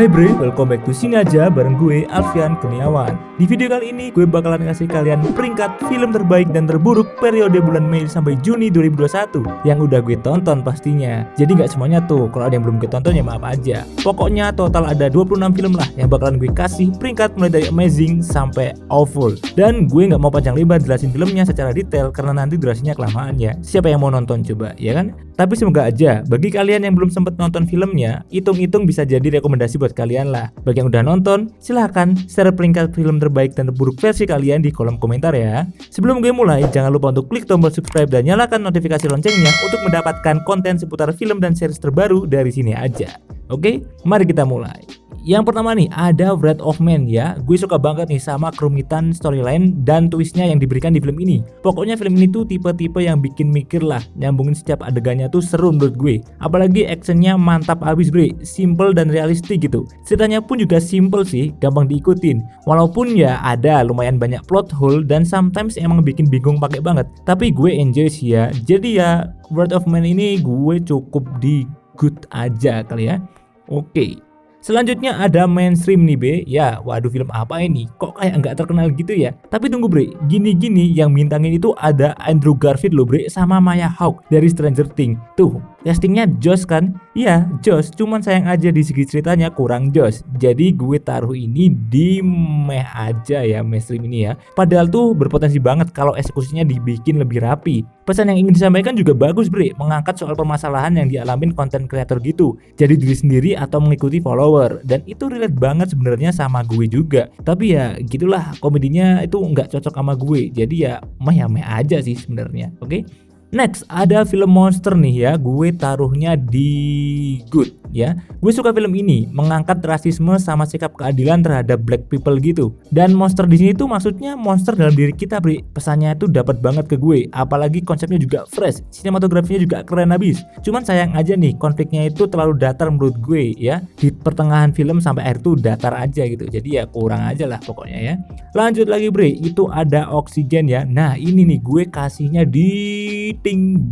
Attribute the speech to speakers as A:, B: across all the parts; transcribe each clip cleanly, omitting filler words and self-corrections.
A: Hai bre, welcome back to Sini Aja bareng gue Alfian Kurniawan. Di video kali ini gue bakalan ngasih kalian peringkat film terbaik dan terburuk periode bulan Mei sampai Juni 2021 yang udah gue tonton pastinya. Jadi nggak semuanya tuh, kalau ada yang belum gue tonton ya maaf aja. Pokoknya total ada 26 film lah yang bakalan gue kasih peringkat mulai dari amazing sampai awful. Dan gue nggak mau panjang lebar jelasin filmnya secara detail karena nanti durasinya kelamaan ya. Siapa yang mau nonton coba, ya kan? Tapi semoga aja bagi kalian yang belum sempet nonton filmnya, hitung-hitung bisa jadi rekomendasi buat kalian lah. Bagi yang udah nonton, silahkan share peringkat film terbaik dan terburuk versi kalian di kolom komentar ya. Sebelum gue mulai, jangan lupa untuk klik tombol subscribe dan nyalakan notifikasi loncengnya untuk mendapatkan konten seputar film dan series terbaru dari Sini Aja. Oke, mari kita mulai. Yang pertama nih ada Wrath of Man ya. Gue suka banget nih sama kerumitan storyline dan twistnya yang diberikan di film ini. Pokoknya film ini tuh tipe-tipe yang bikin mikir lah, nyambungin setiap adegannya tuh seru menurut gue. Apalagi actionnya mantap abis bre, simple dan realistik gitu. Ceritanya pun juga simple sih, gampang diikutin. Walaupun ya ada lumayan banyak plot hole dan sometimes emang bikin bingung pakai banget. Tapi gue enjoy sih ya. Jadi ya Wrath of Man ini gue cukup di good aja kali ya. Oke. Selanjutnya ada Mainstream nih be. Ya waduh, film apa ini? Kok kayak nggak terkenal gitu ya? Tapi tunggu bre, gini-gini yang bintangin itu ada Andrew Garfield loh bre, sama Maya Hawke dari Stranger Things. Tuh, castingnya jos kan? Iya jos, cuman sayang aja di segi ceritanya kurang jos. Jadi gue taruh ini di meh aja ya, Mainstream ini ya. Padahal tuh berpotensi banget kalau eksekusinya dibikin lebih rapi. Pesan yang ingin disampaikan juga bagus bre, mengangkat soal permasalahan yang dialamin konten kreator gitu. Jadi diri sendiri atau mengikuti follower, dan itu relate banget sebenarnya sama gue juga. Tapi ya gitulah, komedinya itu nggak cocok sama gue. Jadi ya meh aja sih sebenarnya. Oke. Next ada film Monster nih ya, gue taruhnya di good ya. Gue suka film ini, mengangkat rasisme sama sikap keadilan terhadap black people gitu. Dan monster di sini tuh maksudnya monster dalam diri kita, Bri. Pesannya itu dapat banget ke gue, apalagi konsepnya juga fresh, sinematografinya juga keren habis. Cuman sayang aja nih, konfliknya itu terlalu datar menurut gue ya. Di pertengahan film sampai akhir tuh datar aja gitu. Jadi ya kurang aja lah pokoknya ya. Lanjut lagi, Bri, itu ada Oxygen ya. Nah, ini nih gue kasihnya di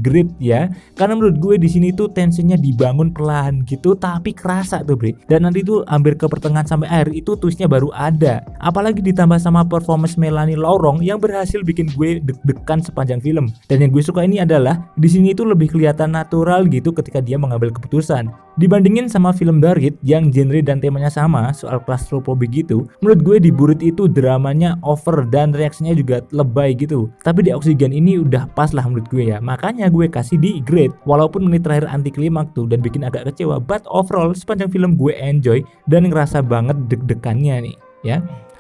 A: grade ya, karena menurut gue di sini tuh tensinya dibangun perlahan gitu tapi kerasa tuh bre, dan nanti tuh hampir ke pertengahan sampai akhir itu twistnya baru ada, apalagi ditambah sama performance Melanie Laurent yang berhasil bikin gue deg-degan sepanjang film. Dan yang gue suka ini adalah di sini tuh lebih kelihatan natural gitu ketika dia mengambil keputusan dibandingin sama film Dark yang genre dan temanya sama soal claustrophobic gitu. Menurut gue di Burit itu dramanya over dan reaksinya juga lebay gitu, tapi di Oxygen ini udah pas lah menurut gue ya. Makanya gue kasih di grade, walaupun menit terakhir anti klimaks tuh dan bikin agak kecewa, but overall sepanjang film gue enjoy dan ngerasa banget deg-degannya nih ya.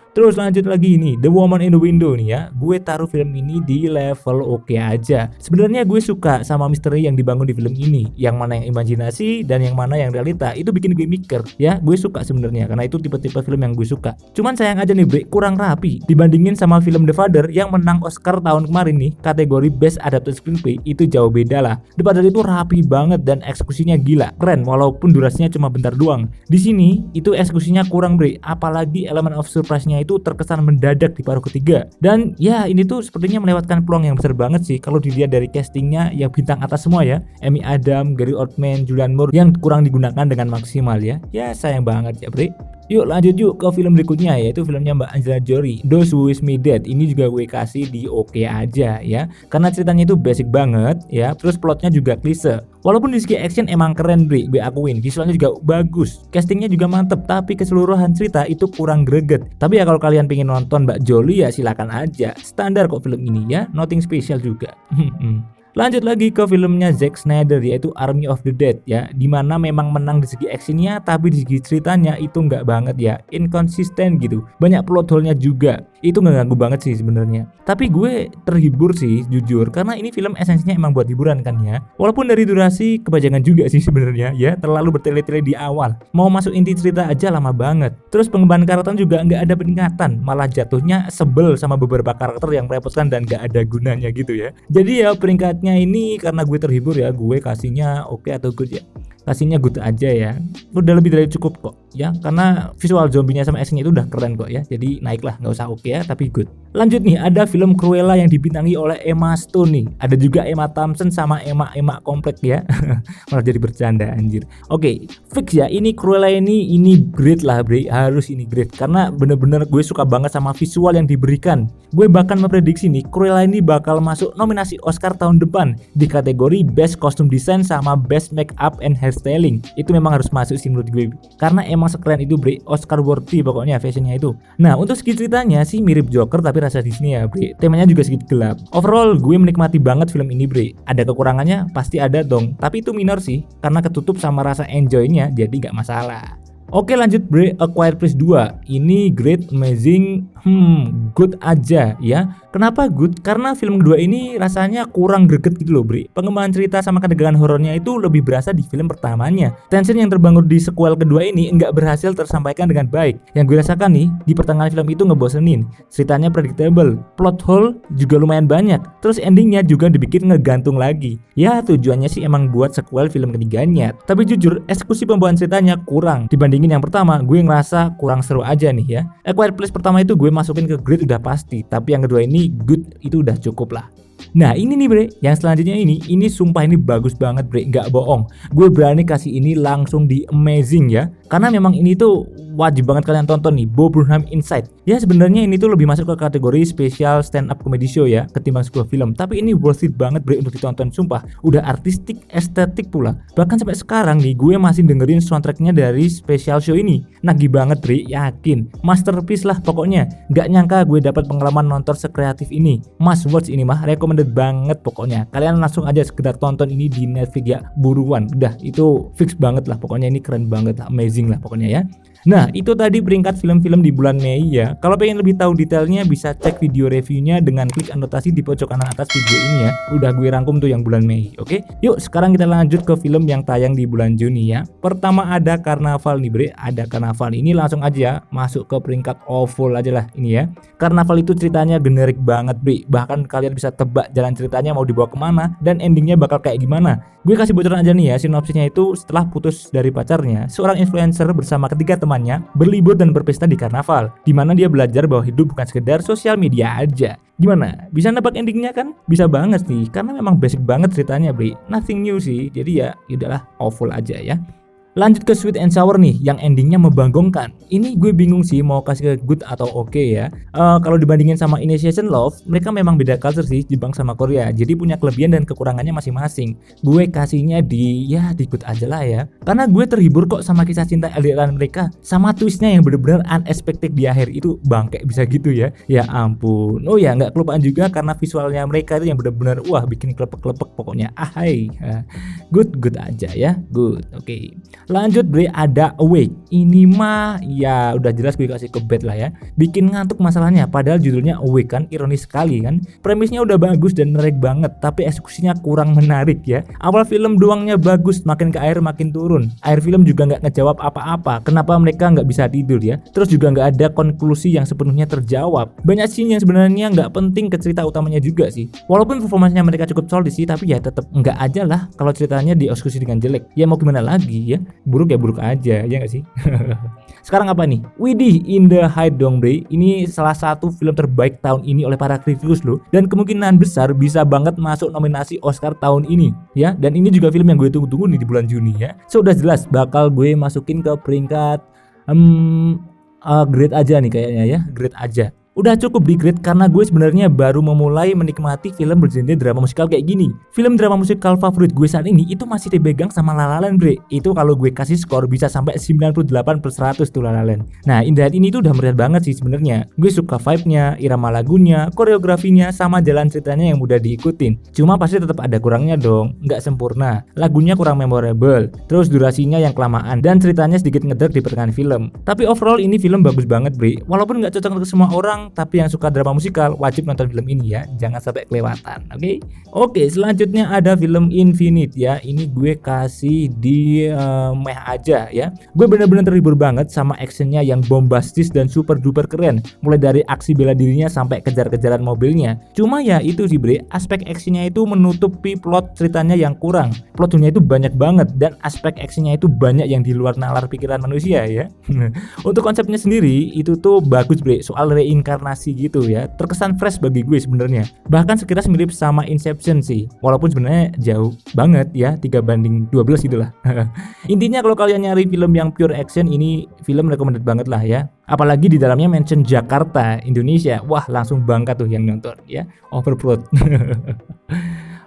A: Terus lanjut lagi nih, The Woman in the Window nih ya. Gue taruh film ini di level oke aja. Sebenarnya gue suka sama misteri yang dibangun di film ini. Yang mana yang imajinasi dan yang mana yang realita. Itu bikin gue mikir ya. Gue suka sebenarnya karena itu tipe-tipe film yang gue suka. Cuman sayang aja nih bre, kurang rapi dibandingin sama film The Father yang menang Oscar tahun kemarin nih, kategori Best Adapted Screenplay. Itu jauh beda lah. The Father itu rapi banget dan eksekusinya gila, keren walaupun durasinya cuma bentar doang. Di sini itu eksekusinya kurang bre, apalagi element of surprise-nya itu terkesan mendadak di paruh ketiga. Dan ya ini tuh sepertinya melewatkan peluang yang besar banget sih kalau dilihat dari castingnya yang bintang atas semua ya. Amy Adams, Gary Oldman, Julianne Moore yang kurang digunakan dengan maksimal ya. Ya sayang banget ya bre. Yuk lanjut yuk ke film berikutnya, yaitu filmnya Mbak Angelina Jolie, Those Who Wish Me Dead. Ini juga gue kasih di oke aja ya, karena ceritanya itu basic banget ya, terus plotnya juga klise. Walaupun di segi action emang keren bre, gue akuin, visualnya juga bagus, castingnya juga mantep, tapi keseluruhan cerita itu kurang greget. Tapi ya kalau kalian pengen nonton Mbak Jolie ya silakan aja, standar kok film ini ya, nothing special juga. Lanjut lagi ke filmnya Zack Snyder, yaitu Army of the Dead ya, dimana memang menang di segi actionnya, tapi di segi ceritanya itu nggak banget ya, inkonsisten gitu, banyak plot hole-nya juga. Itu nggak ganggu banget sih sebenarnya. Tapi gue terhibur sih jujur, karena ini film esensinya emang buat hiburan kan ya. Walaupun dari durasi kebajangan juga sih sebenarnya ya, terlalu bertele-tele di awal. Mau masuk inti cerita aja lama banget. Terus pengembangan karakter juga nggak ada peningkatan, malah jatuhnya sebel sama beberapa karakter yang merepotkan dan nggak ada gunanya gitu ya. Jadi ya peringkatnya ini karena gue terhibur ya, gue kasihnya oke atau good ya. kasihnya good aja ya. Udah lebih dari cukup kok ya, karena visual zombinya sama actionnya itu udah keren kok ya. Jadi naiklah, nggak usah oke ya, tapi good. Lanjut nih, ada film Cruella yang dibintangi oleh Emma Stone nih. Ada juga Emma Thompson sama Emma komplek ya. Malah jadi bercanda anjir. Oke, fix ya, ini Cruella ini great lah bre, harus ini great karena bener-bener gue suka banget sama visual yang diberikan. Gue bahkan memprediksi nih Cruella ini bakal masuk nominasi Oscar tahun depan di kategori Best Costume Design sama Best Makeup and Hairstyling. Itu memang harus masuk sih menurut gue, karena emang sekeren itu bre, Oscar worthy pokoknya fashionnya itu. Nah, untuk segi ceritanya sih mirip Joker tapi rasa Disney ya bre, temanya juga sedikit gelap. Overall gue menikmati banget film ini bre. Ada kekurangannya pasti ada dong, tapi itu minor sih karena ketutup sama rasa enjoy-nya, jadi nggak masalah. Oke, lanjut bre, A Quiet Place 2. Ini great, amazing, good aja ya. Kenapa good? Karena film kedua ini rasanya kurang greget gitu loh bre. Pengembangan cerita sama ketegangan horornya itu lebih berasa di film pertamanya. Tension yang terbangun di sequel kedua ini nggak berhasil tersampaikan dengan baik. Yang gue rasakan nih, di pertengahan film itu ngebosenin. Ceritanya predictable, plot hole juga lumayan banyak. Terus endingnya juga dibikin ngegantung lagi. Ya tujuannya sih emang buat sequel film ketiganya. Tapi jujur, eksekusi pembawaan ceritanya kurang. Dibandingin yang pertama, gue ngerasa kurang seru aja nih ya. A Quiet Place pertama itu gue masukin ke grade udah pasti, tapi yang kedua ini good, itu udah cukup lah. Nah ini nih bre, yang selanjutnya ini sumpah ini bagus banget bre, nggak bohong. Gue berani kasih ini langsung di amazing ya, karena memang ini tuh wajib banget kalian tonton nih, Bo Burnham Inside. Ya sebenarnya ini tuh lebih masuk ke kategori special stand up comedy show ya, ketimbang sebuah film. Tapi ini worth it banget bre untuk ditonton, sumpah. Udah artistik, estetik pula. Bahkan sampai sekarang nih gue masih dengerin soundtracknya dari special show ini. Nagih banget bre, yakin. Masterpiece lah pokoknya. Nggak nyangka gue dapat pengalaman nonton sekreatif ini. Must watch ini mah, recommended banget pokoknya. Kalian langsung aja sekedar tonton ini di Netflix ya, buruan. Udah itu fix banget lah pokoknya, ini keren banget, amazing lah pokoknya ya. Nah itu tadi peringkat film-film di bulan Mei ya. Kalau pengen lebih tahu detailnya bisa cek video reviewnya dengan klik anotasi di pojok kanan atas video ini ya. Udah gue rangkum tuh yang bulan Mei. Oke, yuk sekarang kita lanjut ke film yang tayang di bulan Juni ya. Pertama ada Karnaval nih bre, ada Karnaval. Ini langsung aja masuk ke peringkat awful aja lah ini ya. Karnaval itu ceritanya generik banget bre, bahkan kalian bisa tebak jalan ceritanya mau dibawa kemana dan endingnya bakal kayak gimana. Gue kasih bocoran aja nih ya, sinopsisnya itu setelah putus dari pacarnya, seorang influencer bersama ketiga temannya berlibur dan berpesta di karnaval, di mana dia belajar bahwa hidup bukan sekedar sosial media aja. Gimana? Bisa nebak endingnya kan? Bisa banget sih, karena memang basic banget ceritanya bre, nothing new sih. Jadi ya udahlah, awful aja ya. Lanjut ke Sweet and Sour nih, yang endingnya membanggongkan. Ini gue bingung sih mau kasih ke good atau oke ya. Kalau dibandingin sama Initiation Love, mereka memang beda culture sih, Jepang sama Korea. Jadi punya kelebihan dan kekurangannya masing-masing. Gue kasihnya di good aja lah ya. Karena gue terhibur kok sama kisah cinta LDR mereka, sama twistnya yang bener-bener unexpected di akhir itu, bangke bisa gitu ya. Ya ampun. Oh ya, nggak kelupaan juga karena visualnya mereka itu yang bener-bener wah bikin klepek-klepek pokoknya. Hai. Good aja ya. Good. Oke. Lanjut bre, ada Awake. Ini mah ya udah jelas gue kasih ke bad lah ya. Bikin ngantuk masalahnya, padahal judulnya Awake kan, ironis sekali kan. Premisnya udah bagus dan menarik banget, tapi eksekusinya kurang menarik ya. Awal film doangnya bagus, makin ke air makin turun. Akhir film juga nggak ngejawab apa-apa. Kenapa mereka nggak bisa tidur ya? Terus juga nggak ada konklusi yang sepenuhnya terjawab. Banyak scene yang sebenarnya nggak penting ke cerita utamanya juga sih. Walaupun performanya mereka cukup solid sih, tapi ya tetap nggak aja lah kalau ceritanya dieksekusi dengan jelek. Ya mau gimana lagi ya? Buruk ya buruk aja, ya nggak sih? Sekarang apa nih? Widih, In the Heights dong bre. Ini salah satu film terbaik tahun ini oleh para kritikus loh, dan kemungkinan besar bisa banget masuk nominasi Oscar tahun ini ya. Dan ini juga film yang gue tunggu-tunggu nih di bulan Juni ya. Sudah jelas bakal gue masukin ke peringkat grade aja nih kayaknya ya, grade aja. Udah cukup di grade karena gue sebenarnya baru memulai menikmati film bergenre drama musikal kayak gini. Film drama musikal favorit gue saat ini itu masih dipegang sama La La Land bre. Itu kalau gue kasih skor bisa sampai 98/100 tuh La La Land. Nah In the Heights ini tuh udah meriah banget sih sebenarnya. Gue suka vibe-nya, irama lagunya, koreografinya, sama jalan ceritanya yang mudah diikutin. Cuma pasti tetap ada kurangnya dong, nggak sempurna. Lagunya kurang memorable, terus durasinya yang kelamaan, dan ceritanya sedikit ngedrag di pertengahan film. Tapi overall ini film bagus banget bre. Walaupun nggak cocok untuk semua orang, doang, tapi yang suka drama musikal wajib nonton film ini ya, jangan sampai kelewatan. Oke, selanjutnya ada film Infinite ya. Ini gue kasih di meh aja ya. Gue bener-bener terhibur banget sama actionnya yang bombastis dan super duper keren, mulai dari aksi bela dirinya sampai kejar-kejaran mobilnya. Cuma ya itu sih bre, aspek actionnya itu menutupi plot ceritanya yang kurang. Plot dunia itu banyak banget dan aspek actionnya itu banyak yang di luar nalar pikiran manusia ya. Untuk konsepnya sendiri itu tuh bagus bre, soal reinkarnasi gitu ya, terkesan fresh bagi gue sebenarnya. Bahkan sekilas mirip sama Inception sih, walaupun sebenarnya jauh banget ya, 3:12 gitu lah. Intinya kalau kalian nyari film yang pure action, ini film recommended banget lah ya. Apalagi di dalamnya mention Jakarta, Indonesia, wah langsung bangga tuh yang nonton ya, overplot.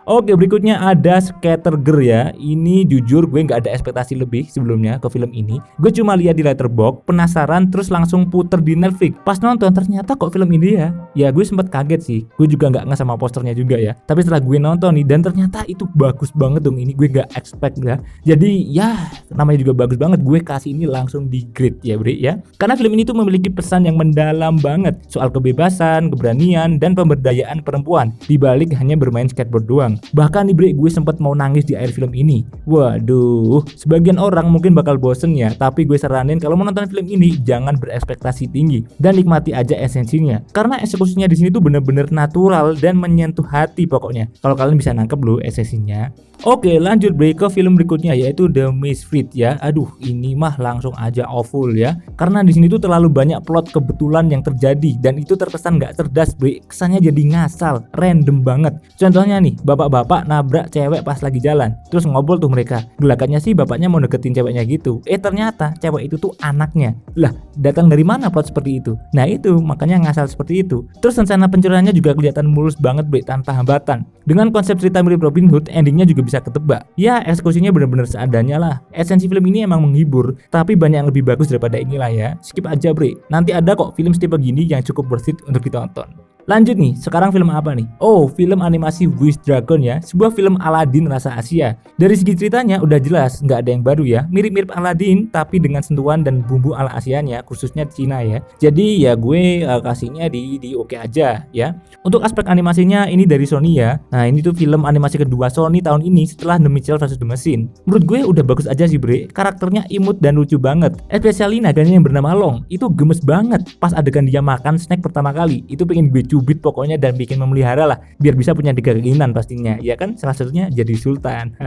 A: Oke, berikutnya ada Scattergirl ya. Ini jujur gue nggak ada ekspektasi lebih sebelumnya ke film ini. Gue cuma lihat di Letterboxd, penasaran, terus langsung puter di Netflix. Pas nonton ternyata kok film ini ya. Ya gue sempat kaget sih. Gue juga nggak sama posternya juga ya. Tapi setelah gue nonton nih dan ternyata itu bagus banget dong. Ini gue nggak expect ya. Jadi ya namanya juga bagus banget. Gue kasih ini langsung di grade ya bre ya. Karena film ini tuh memiliki pesan yang mendalam banget soal kebebasan, keberanian, dan pemberdayaan perempuan. Dibalik hanya bermain skateboard doang. Bahkan nih bre, gue sempat mau nangis di akhir film ini. Waduh, sebagian orang mungkin bakal bosen ya, tapi gue saranin kalau mau nonton film ini jangan berekspektasi tinggi dan nikmati aja esensinya. Karena eksekusinya di sini tuh bener-bener natural dan menyentuh hati pokoknya. Kalau kalian bisa nangkep loh esensinya. Oke, lanjut bre ke film berikutnya yaitu The Misfit ya. Aduh, ini mah langsung aja awful ya. Karena di sini tuh terlalu banyak plot kebetulan yang terjadi dan itu terkesan nggak cerdas bre. Kesannya jadi ngasal, random banget. Contohnya nih, bapak-bapak nabrak cewek pas lagi jalan, terus ngobrol tuh mereka. Gelagatnya sih bapaknya mau deketin ceweknya gitu. Ternyata cewek itu tuh anaknya. Lah, datang dari mana plot seperti itu? Nah itu, makanya ngasal seperti itu. Terus rencana pencuriannya juga kelihatan mulus banget bre, tanpa hambatan. Dengan konsep cerita mirip Robin Hood, endingnya juga bisa ketebak. Ya, eksekusinya benar-benar seadanya lah. Esensi film ini emang menghibur, tapi banyak yang lebih bagus daripada inilah ya. Skip aja bre. Nanti ada kok film setipe gini yang cukup worth it untuk ditonton. Lanjut nih, sekarang film apa nih? Oh, film animasi Wish Dragon ya, sebuah film Aladdin rasa Asia. Dari segi ceritanya udah jelas, nggak ada yang baru ya, mirip-mirip Aladdin tapi dengan sentuhan dan bumbu ala Asianya, khususnya Cina ya. Jadi ya gue kasihnya di oke aja ya. Untuk aspek animasinya ini dari Sony ya. Nah ini tuh film animasi kedua Sony tahun ini setelah The Mitchell vs The Machine. Menurut gue udah bagus aja sih bre, karakternya imut dan lucu banget. Especially naganya yang bernama Long, itu gemes banget. Pas adegan dia makan snack pertama kali, itu pengen gue cubit pokoknya dan bikin memelihara lah biar bisa punya 3 keinginan pastinya ya kan, salah satunya jadi sultan.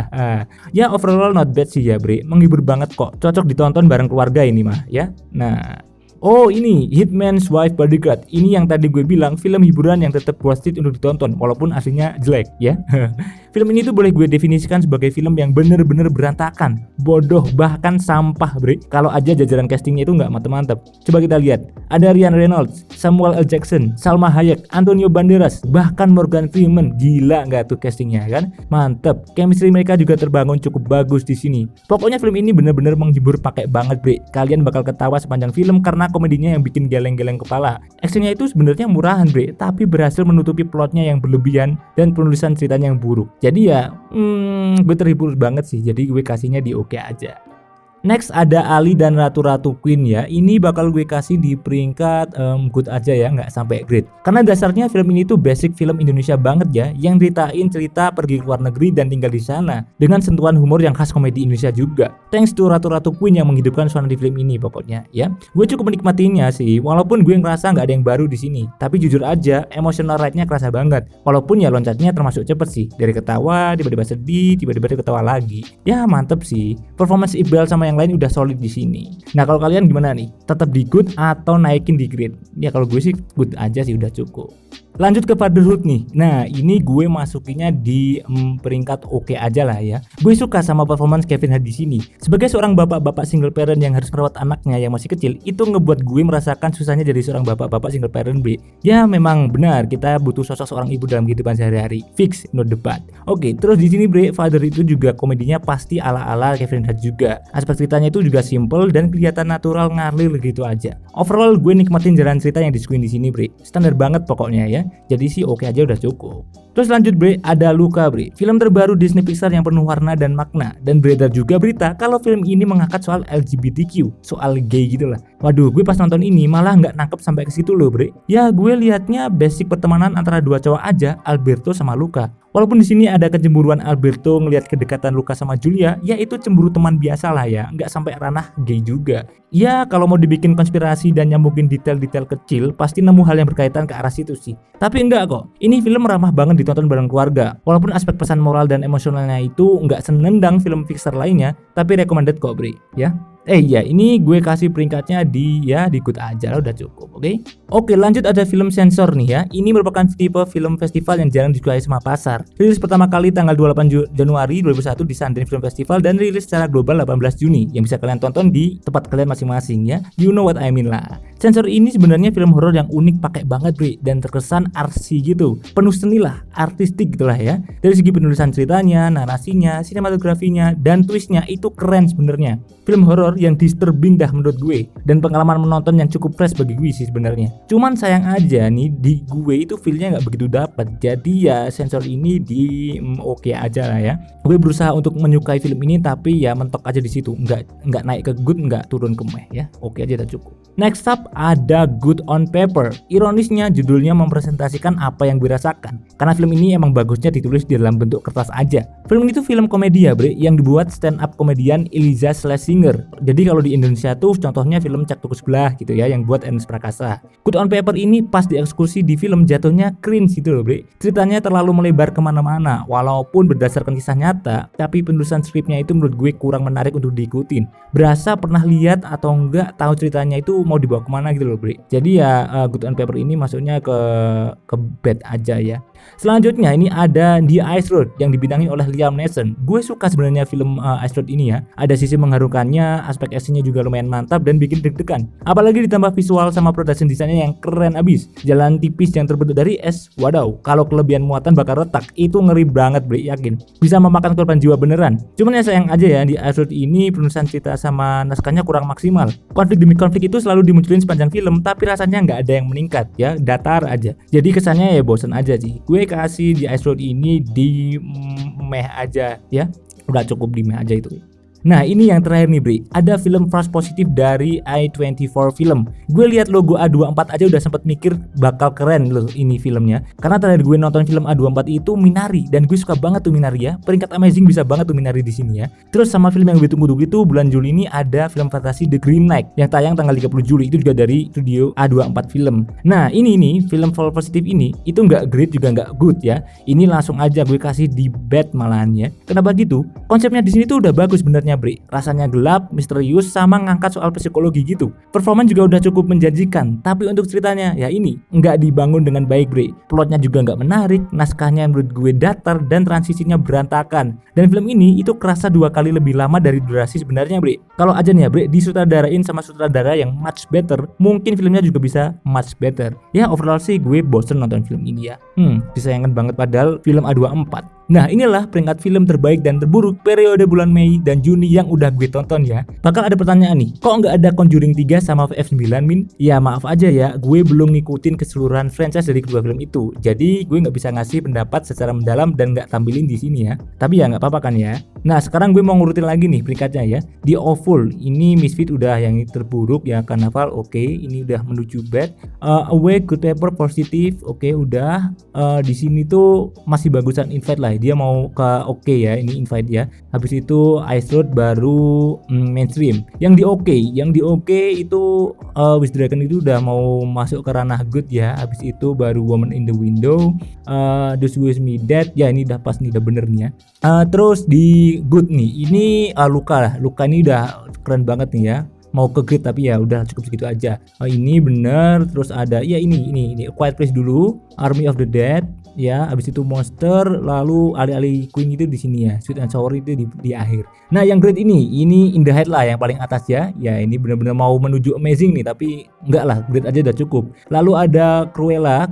A: Ya overall not bad sih ya bre, menghibur banget kok, cocok ditonton bareng keluarga ini mah ya. Nah oh ini Hitman's Wife Bodyguard, ini yang tadi gue bilang film hiburan yang tetap worth it untuk ditonton walaupun aslinya jelek ya. Film ini tuh boleh gue definisikan sebagai film yang bener-bener berantakan, bodoh, bahkan sampah bre. Kalau aja jajaran castingnya itu nggak mantep-mantep. Coba kita lihat, ada Ryan Reynolds, Samuel L. Jackson, Salma Hayek, Antonio Banderas, bahkan Morgan Freeman. Gila nggak tuh castingnya kan? Mantep. Chemistry mereka juga terbangun cukup bagus di sini. Pokoknya film ini bener-bener menghibur pakai banget bre. Kalian bakal ketawa sepanjang film karena komedinya yang bikin geleng-geleng kepala. Actionnya itu sebenarnya murahan bre, tapi berhasil menutupi plotnya yang berlebihan dan penulisan ceritanya yang buruk. Jadi ya, gue terhibur banget sih. Jadi gue kasihnya di oke aja. Next ada Ali dan Ratu-Ratu Queen ya. Ini bakal gue kasih di peringkat good aja ya, nggak sampai great. Karena dasarnya film ini tuh basic film Indonesia banget ya, yang ceritain cerita pergi ke luar negeri dan tinggal di sana dengan sentuhan humor yang khas komedi Indonesia juga. Thanks to Ratu-Ratu Queen yang menghidupkan suasana di film ini pokoknya ya. Gue cukup menikmatinya sih, walaupun gue ngerasa nggak ada yang baru di sini. Tapi jujur aja, emotional ride-nya kerasa banget. Walaupun ya loncatnya termasuk cepet sih, dari ketawa tiba-tiba sedih, tiba-tiba ketawa lagi. Ya mantep sih. Performance Iqbal sama yang lain udah solid di sini. Nah kalau kalian gimana nih? Tetap di good atau naikin di grade? Ya kalau gue sih good aja sih udah cukup. Lanjut ke Fatherhood nih. Nah ini gue masukinya di peringkat oke aja lah ya. Gue suka sama performance Kevin Hart di sini. Sebagai seorang bapak-bapak single parent yang harus merawat anaknya yang masih kecil, itu ngebuat gue merasakan susahnya jadi seorang bapak-bapak single parent B. Ya memang benar, kita butuh sosok seorang ibu dalam kehidupan sehari-hari. Fix, no debat. Oke, terus di sini bre, Father itu juga komedinya pasti ala-ala Kevin Hart juga. Aspek ceritanya itu juga simple dan kelihatan natural, ngalir gitu aja. Overall gue nikmatin jalan cerita yang disuguhin di sini bre. Standar banget pokoknya ya. ya. Jadi sih oke aja udah cukup. Terus lanjut bre, ada Luca bre, film terbaru Disney Pixar yang penuh warna dan makna. Dan beredar juga berita kalau film ini mengangkat soal LGBTQ, soal gay gitu lah. Waduh, gue pas nonton ini malah nggak nangkep sampai ke situ loh bre. Ya gue liatnya basic pertemanan antara dua cowok aja, Alberto sama Luca. Walaupun di sini ada kecemburuan Alberto ngelihat kedekatan Luca sama Julia, ya itu cemburu teman biasa lah ya, nggak sampai ranah gay juga. Ya kalau mau dibikin konspirasi dan nyambungin detail-detail kecil, pasti nemu hal yang berkaitan ke arah situ sih. Tapi enggak kok, ini film ramah banget ditonton bareng keluarga. Walaupun aspek pesan moral dan emosionalnya itu nggak senendang film Pixar lainnya, tapi recommended kok bre, ya. Iya, ini gue kasih peringkatnya di good aja lah, udah cukup, oke? Oke, lanjut ada film sensor nih ya. Ini merupakan tipe film festival yang jarang disukai sama pasar. Rilis pertama kali tanggal 28 Januari 2001 di Sundance Film Festival dan rilis secara global 18 Juni yang bisa kalian tonton di tempat kalian masing-masing ya. You know what I mean lah. Sensor ini sebenarnya film horor yang unik, pakai banget bre, dan terkesan artsy gitu. Penuh seni lah, artistik gitulah ya. Dari segi penulisan ceritanya, narasinya, sinematografinya, dan twistnya itu keren sebenarnya. Film horor yang disturbing dah menurut gue, dan pengalaman menonton yang cukup fresh bagi gue sih sebenarnya. Cuman sayang aja nih di gue itu feelnya nggak begitu dapat. Jadi ya sensor ini di oke aja lah ya. Gue berusaha untuk menyukai film ini tapi ya mentok aja di situ. Nggak naik ke good, nggak turun ke meh ya. Oke aja udah cukup. Next up ada Good on Paper. Ironisnya judulnya mempresentasikan apa yang gue rasakan. Karena film ini emang bagusnya ditulis di dalam bentuk kertas aja. Film ini tuh film komedi ya bre, yang dibuat stand up komedian Iliza Schlesinger. Jadi kalau di Indonesia tuh contohnya film Cak Tuku Sebelah gitu ya, yang buat Ernest Prakasa. Good on Paper ini pas dieksekusi di film jatuhnya cringe gitu loh bre. Ceritanya terlalu melebar kemana-mana, walaupun berdasarkan kisah nyata, tapi penulisan skripnya itu menurut gue kurang menarik untuk diikutin. Berasa pernah lihat atau enggak tahu ceritanya itu mau dibawa kemana gitu loh bre. Jadi ya Good on Paper ini masuknya ke bad aja ya. Selanjutnya ini ada The Ice Road yang dibintangi oleh Liam Neeson. Gue suka sebenarnya film Ice Road ini ya. Ada sisi mengharukannya, aspek actionnya juga lumayan mantap dan bikin deg-degan. Apalagi ditambah visual sama production desainnya yang keren abis. Jalan tipis yang terbentuk dari es, wadaw. Kalau kelebihan muatan bakal retak, itu ngeri banget bre, yakin. Bisa memakan korban jiwa beneran. Cuman ya sayang aja ya, di Ice Road ini penulisan cerita sama naskahnya kurang maksimal. Konflik demi konflik itu selalu dimunculin sepanjang film, tapi rasanya nggak ada yang meningkat ya, datar aja. Jadi kesannya ya bosan aja sih. Gue kasih di Ice Road ini di meh aja ya, udah cukup di meh aja itu. Nah ini yang terakhir nih bre, ada film False Positive dari A24 Film. Gue lihat logo A24 aja udah sempet mikir bakal keren loh ini filmnya. Karena terakhir gue nonton film A24 itu Minari, dan gue suka banget tuh Minari ya. Peringkat amazing bisa banget tuh Minari di sini ya. Terus sama film yang gue tunggu-tunggu itu bulan Juli ini ada film fantasi The Green Knight yang tayang tanggal 30 Juli, itu juga dari studio A24 Film. Nah ini nih film False Positive ini itu nggak great juga nggak good ya. Ini langsung aja gue kasih di bad malahan ya. Kenapa gitu? Konsepnya di sini tuh udah bagus benernya bre, rasanya gelap, misterius, sama ngangkat soal psikologi gitu. Performa juga udah cukup menjanjikan, tapi untuk ceritanya ya ini nggak dibangun dengan baik bre. Plotnya juga nggak menarik, naskahnya menurut gue datar dan transisinya berantakan. Dan film ini itu kerasa 2 kali lebih lama dari durasi sebenarnya bre. Kalau aja nih ya bre, disutradarain sama sutradara yang much better, mungkin filmnya juga bisa much better. Ya overall sih gue bosen nonton film ini ya. Disayangkan banget padahal film A24. Nah inilah peringkat film terbaik dan terburuk periode bulan Mei dan Juni yang udah gue tonton ya. Bakal ada pertanyaan nih, kok nggak ada Conjuring 3 sama F9 Min? Ya maaf aja ya, gue belum ngikutin keseluruhan franchise dari kedua film itu. Jadi gue nggak bisa ngasih pendapat secara mendalam dan nggak tampilin di sini ya. Tapi ya nggak apa-apa kan ya. Nah sekarang gue mau ngurutin lagi nih peringkatnya ya. Di Awful, ini Misfit udah yang terburuk ya. Carnival oke, ini udah menuju bad. Awake, Good Paper positif, oke udah. Di sini tuh masih bagusan Invite lah. Dia mau ke oke ya, ini Invite ya. Habis itu Ice Road baru mainstream. Yang di oke itu Wish Dragon itu udah mau masuk ke ranah good ya. Habis itu baru Woman in the Window, Those Wish Me Dead. Ya ini udah pas nih, udah bener nih ya. Terus di good nih, ini Luka lah. Luka ini udah keren banget nih ya. Mau ke grid tapi ya udah cukup segitu aja. Ini bener. Terus ada ya ini Quiet Place dulu, Army of the Dead ya, habis itu Monster, lalu alih-alih Queen itu di sini ya, Sweet and Sour itu di akhir. Nah yang great ini In the Heights lah yang paling atas ya. Ya ini benar-benar mau menuju amazing nih, tapi enggak lah, great aja udah cukup. Lalu ada Cruella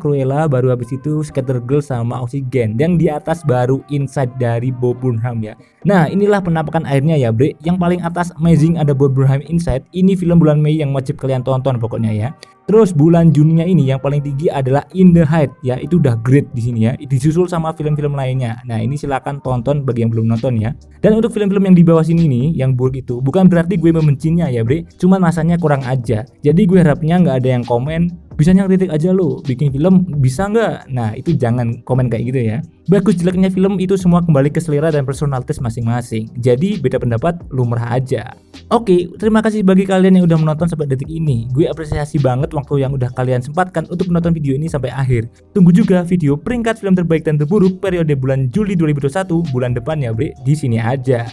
A: baru habis itu Scatter Girl sama Oxygen, yang di atas baru Inside dari Bob Burnham ya. Nah inilah penampakan akhirnya ya bre. Yang paling atas amazing ada Bob Burnham Inside. Ini film bulan Mei yang wajib kalian tonton pokoknya ya. Terus bulan Juninya ini yang paling tinggi adalah In the Heights ya, itu udah great di sini ya. Disusul sama film-film lainnya. Nah, ini silakan tonton bagi yang belum nonton ya. Dan untuk film-film yang di bawah sini nih, yang buruk itu bukan berarti gue membencinya ya, Bre. Cuman masanya kurang aja. Jadi gue harapnya nggak ada yang komen, bisanya kritik aja lo, bikin film bisa nggak? Nah, itu jangan komen kayak gitu ya. Bagus jeleknya film itu semua kembali ke selera dan personalitas masing-masing. Jadi beda pendapat lumrah aja. Oke, terima kasih bagi kalian yang udah menonton sampai detik ini. Gue apresiasi banget waktu yang udah kalian sempatkan untuk menonton video ini sampai akhir. Tunggu juga video peringkat film terbaik dan terburuk periode bulan Juli 2021 bulan depan ya, Bre. Di sini aja.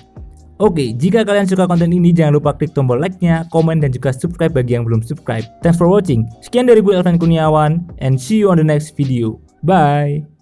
A: Oke, jika kalian suka konten ini jangan lupa klik tombol like-nya, komen dan juga subscribe bagi yang belum subscribe. Thanks for watching. Sekian dari gue Alvan Kurniawan and see you on the next video. Bye.